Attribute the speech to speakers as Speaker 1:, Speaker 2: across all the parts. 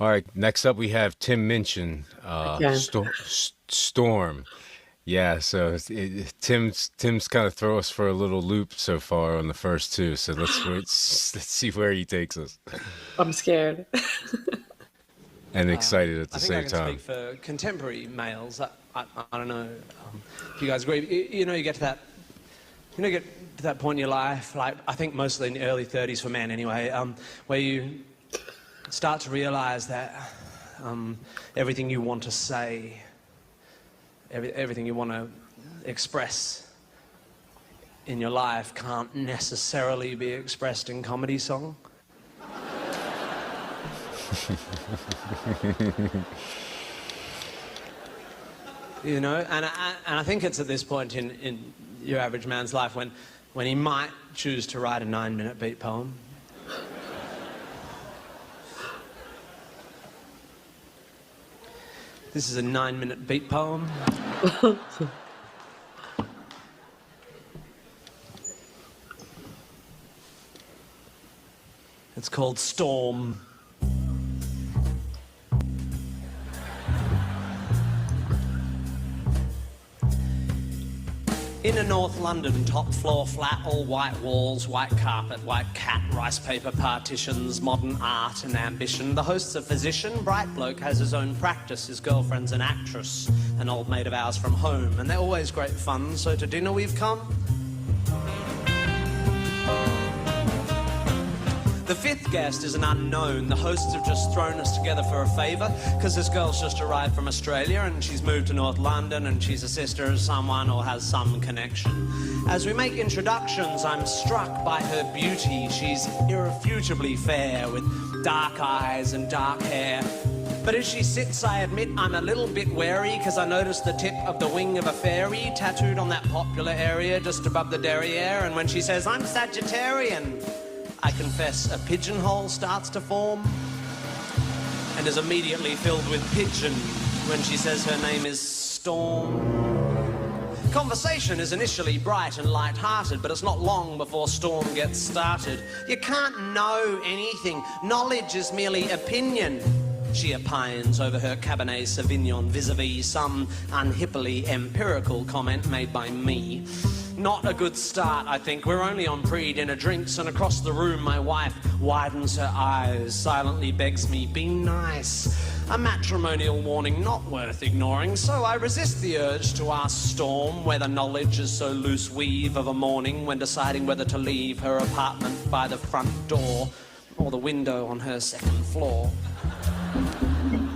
Speaker 1: All right, next up we have Tim Minchin,
Speaker 2: Again.
Speaker 1: Storm. Yeah, so Tim's kind of throw us for a little loop so far on the first two. So let's see where he takes us,
Speaker 2: I'm scared.
Speaker 1: and excited at
Speaker 3: I
Speaker 1: the
Speaker 3: think I
Speaker 1: same
Speaker 3: can
Speaker 1: time.
Speaker 3: speak for contemporary males. I don't know if you guys agree. You get to that, get to that point in your life, like I think mostly in the early 30s for men anyway, where you start to realize that everything you want to say, everything you want to express in your life can't necessarily be expressed in comedy song. And I think it's at this point in your average man's life when he might choose to write a 9-minute beat poem. This is a 9-minute beat poem. It's called Storm. Inner North London, top floor flat, all white walls, white carpet, white cat, rice paper partitions, modern art and ambition. The host's a physician, bright bloke, has his own practice. His girlfriend's an actress, an old mate of ours from home. And they're always great fun, so to dinner we've come. The fifth guest is an unknown. The hosts have just thrown us together for a favour, because this girl's just arrived from Australia and she's moved to North London and she's a sister of someone or has some connection. As we make introductions, I'm struck by her beauty. She's irrefutably fair, with dark eyes and dark hair. But as she sits, I admit I'm a little bit wary, because I notice the tip of the wing of a fairy tattooed on that popular area just above the derriere. And when she says, I'm Sagittarian, I confess a pigeonhole starts to form and is immediately filled with pigeon when she says her name is Storm. Conversation is initially bright and light-hearted, but it's not long before Storm gets started. You can't know anything. Knowledge is merely opinion. She opines over her Cabernet Sauvignon vis-a-vis some unhippily empirical comment made by me. Not a good start, I think. We're only on pre-dinner drinks, and across the room my wife widens her eyes, silently begs me, be nice. A matrimonial warning not worth ignoring, so I resist the urge to ask Storm whether knowledge is so loose weave of a morning when deciding whether to leave her apartment by the front door or the window on her second floor.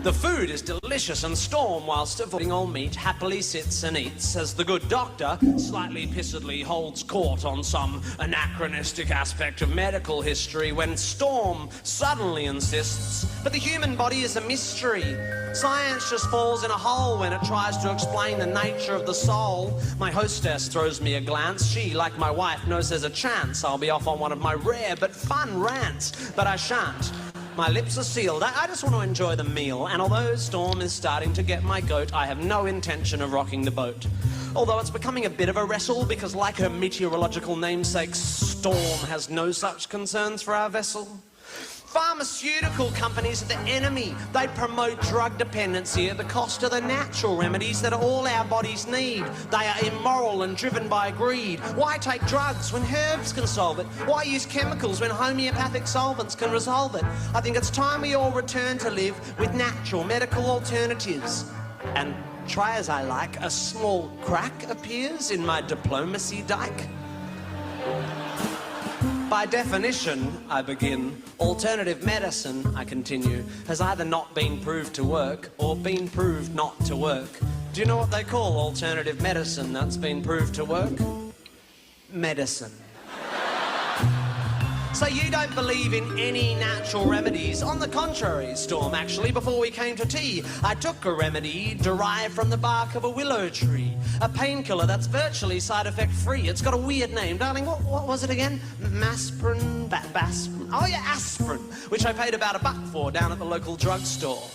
Speaker 3: The food is delicious, and Storm, whilst avoiding all meat, happily sits and eats as the good doctor slightly pissedly holds court on some anachronistic aspect of medical history when Storm suddenly insists, but the human body is a mystery. Science just falls in a hole when it tries to explain the nature of the soul. My hostess throws me a glance. She, like my wife, knows there's a chance I'll be off on one of my rare but fun rants, but I shan't. My lips are sealed. I just want to enjoy the meal, and although Storm is starting to get my goat, I have no intention of rocking the boat. Although it's becoming a bit of a wrestle, because like her meteorological namesake, Storm has no such concerns for our vessel. Pharmaceutical companies are the enemy. They promote drug dependency at the cost of the natural remedies that all our bodies need. They are immoral and driven by greed. Why take drugs when herbs can solve it? Why use chemicals when homeopathic solvents can resolve it? I think it's time we all return to live with natural medical alternatives. And try as I like, a small crack appears in my diplomacy dike. By definition, I begin, alternative medicine, I continue, has either not been proved to work or been proved not to work. Do you know what they call alternative medicine that's been proved to work? Medicine. So you don't believe in any natural remedies? On the contrary, Storm, actually, before we came to tea, I took a remedy derived from the bark of a willow tree. A painkiller that's virtually side effect free. It's got a weird name. Darling, what was it again? Masprin? Oh yeah, aspirin, which I paid about $1 for down at the local drugstore.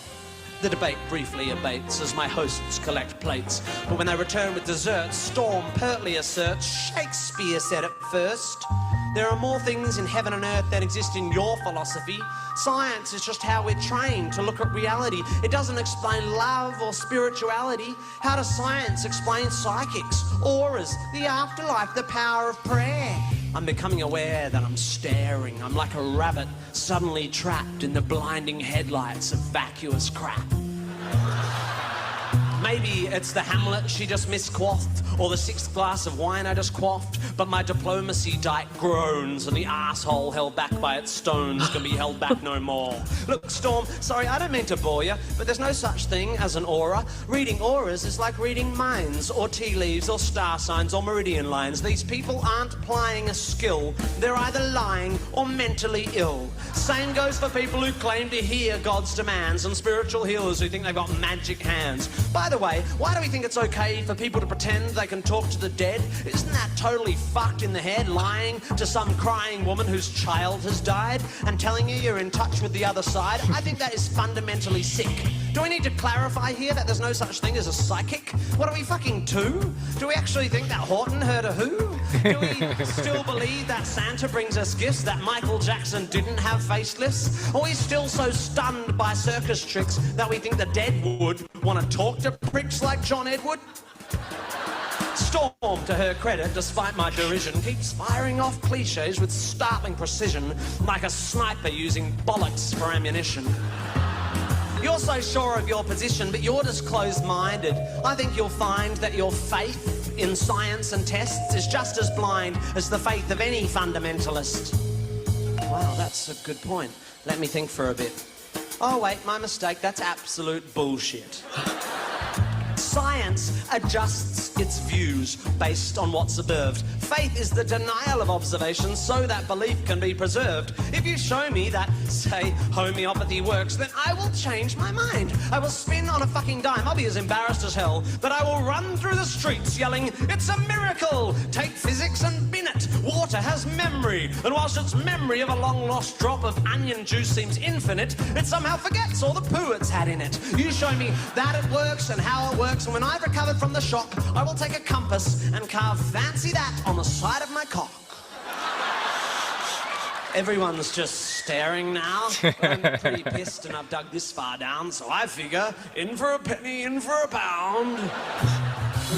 Speaker 3: The debate briefly abates as my hosts collect plates, but when they return with dessert, Storm pertly asserts Shakespeare said it first. There are more things in heaven and earth than exist in your philosophy. Science is just how we're trained to look at reality. It doesn't explain love or spirituality. How does science explain psychics, auras, the afterlife, the power of prayer? I'm becoming aware that I'm staring. I'm like a rabbit suddenly trapped in the blinding headlights of vacuous crap. Maybe it's the Hamlet she just misquaffed, or the 6th glass of wine I just quaffed, but my diplomacy dyke groans, and the asshole held back by its stones can be held back no more. Look, Storm, sorry, I don't mean to bore you, but there's no such thing as an aura. Reading auras is like reading minds, or tea leaves, or star signs, or meridian lines. These people aren't applying a skill. They're either lying or mentally ill. Same goes for people who claim to hear God's demands, and spiritual healers who think they've got magic hands. By the way, why do we think it's okay for people to pretend they can talk to the dead? Isn't that totally fucked in the head, lying to some crying woman whose child has died and telling you you're in touch with the other side? I think that is fundamentally sick. Do we need to clarify here that there's no such thing as a psychic? What are we, fucking two? Do we actually think that Horton heard a who? Do we still believe that Santa brings us gifts, that Michael Jackson didn't have facelifts? Are we still so stunned by circus tricks that we think the dead would want to talk to pricks like John Edward? Storm, to her credit, despite my derision, keeps firing off cliches with startling precision, like a sniper using bollocks for ammunition. You're so sure of your position, but you're just closed-minded. I think you'll find that your faith in science and tests is just as blind as the faith of any fundamentalist. Wow, that's a good point. Let me think for a bit. Oh, wait, my mistake. That's absolute bullshit. Science adjusts its views based on what's observed. Faith is the denial of observation so that belief can be preserved. If you show me that, say, homeopathy works, then I will change my mind. I will spin on a fucking dime. I'll be as embarrassed as hell, but I will run through the streets yelling, "It's a miracle! Take physics and bin it! Water has memory, and whilst its memory of a long-lost drop of onion juice seems infinite, it somehow forgets all the poo it's had in it." You show me that it works and how it works, and when I've recovered from the shock, I will take a compass and carve fancy that on the side of my cock. Everyone's just staring now. I'm pretty pissed and I've dug this far down, so I figure, in for a penny, in for a pound.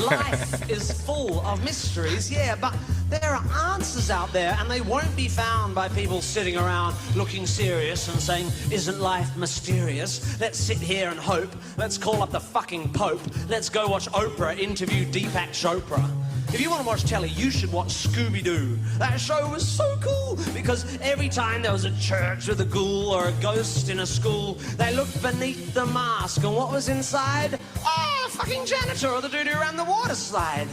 Speaker 3: Life is full of mysteries, yeah, but there are answers out there, and they won't be found by people sitting around looking serious and saying, "Isn't life mysterious? Let's sit here and hope. Let's call up the fucking Pope. Let's go watch Oprah interview Deepak Chopra." If you want to watch telly, you should watch Scooby-Doo. That show was so cool because every time there was a church with a ghoul or a ghost in a school, they looked beneath the mask, and what was inside? Oh, a fucking janitor or the dude who ran the water slide.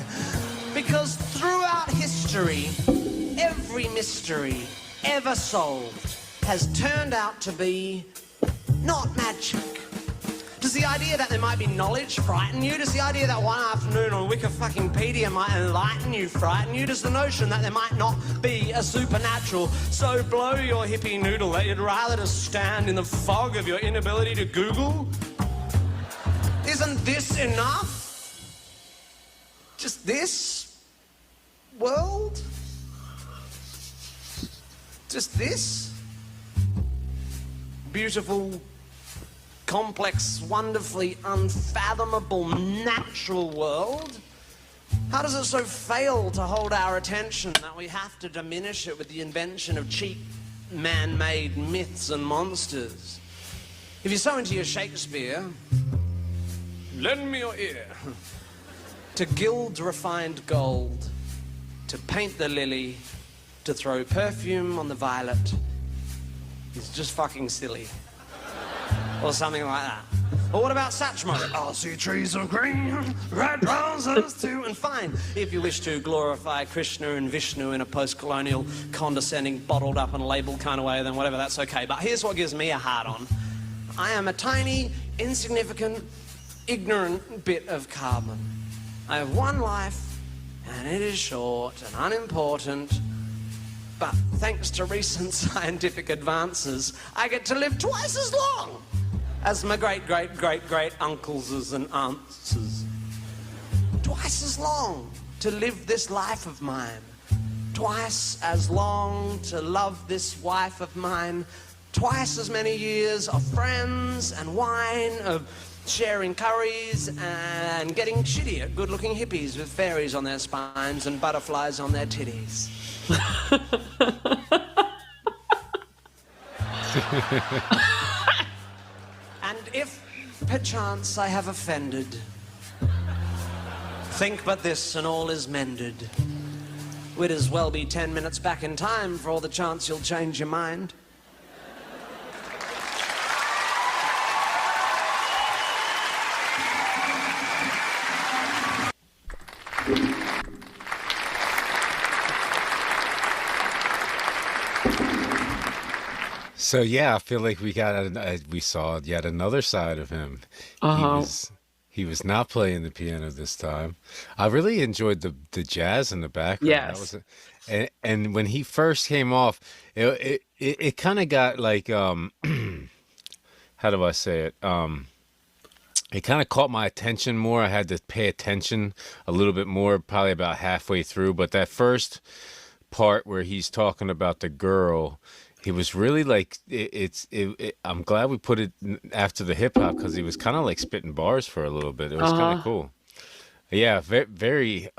Speaker 3: Because throughout history, every mystery ever solved has turned out to be not magic. Does the idea that there might be knowledge frighten you? Does the idea that one afternoon on Wikipedia might enlighten you frighten you? Does the notion that there might not be a supernatural so blow your hippie noodle that you'd rather just stand in the fog of your inability to Google? Isn't this enough? Just this world? Just this beautiful, complex, wonderfully unfathomable natural world? How does it so fail to hold our attention that we have to diminish it with the invention of cheap man-made myths and monsters? If you're so into your Shakespeare, lend me your ear. To gild refined gold, to paint the lily, to throw perfume on the violet is just fucking silly. Or something like that. Or what about Satchmo? I'll see trees of green, red roses too. And fine, if you wish to glorify Krishna and Vishnu in a post-colonial, condescending, bottled up and labelled kind of way, then whatever, that's okay. But here's what gives me a hard on. I am a tiny, insignificant, ignorant bit of carbon. I have one life, and it is short and unimportant. But thanks to recent scientific advances, I get to live twice as long as my great-great-great-great-uncles and aunts. Twice as long to live this life of mine. twice as long to love this wife of mine, twice as many years of friends and wine, of sharing curries and getting shitty at good-looking hippies with fairies on their spines and butterflies on their titties. And if perchance I have offended, think but this and all is mended. We'd as well be 10 minutes back in time for all the chance you'll change your mind.
Speaker 1: So yeah, I feel like we saw yet another side of him. He
Speaker 2: Uh-huh.
Speaker 1: was he was not playing the piano this time. I really enjoyed the jazz in the background. That was
Speaker 2: Yes.
Speaker 1: and when he first came off, it kind of got like how do I say it? It kind of caught my attention more. I had to pay attention a little bit more, probably about halfway through. But that first part where he's talking about the girl, he was really like I'm glad we put it after the hip hop because he was kind of like spitting bars for a little bit. It was kind of
Speaker 2: Uh-huh.
Speaker 1: cool. Yeah, very, very.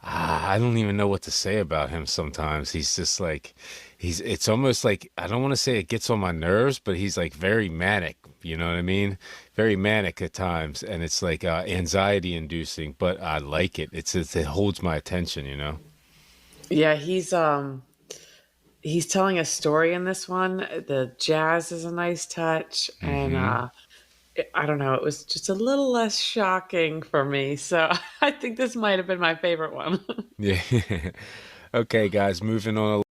Speaker 1: I don't even know what to say about him sometimes. He's just like, it's almost like, I don't want to say it gets on my nerves, but he's like very manic, you know what I mean? Very manic at times. And it's like anxiety inducing, but I like it. It holds my attention, you know?
Speaker 2: Yeah, he's telling a story in this one. The jazz is a nice touch, and
Speaker 1: Hmm.
Speaker 2: I don't know, it was just a little less shocking for me. So I think this might have been my favorite one.
Speaker 1: Yeah. Okay, guys, moving on.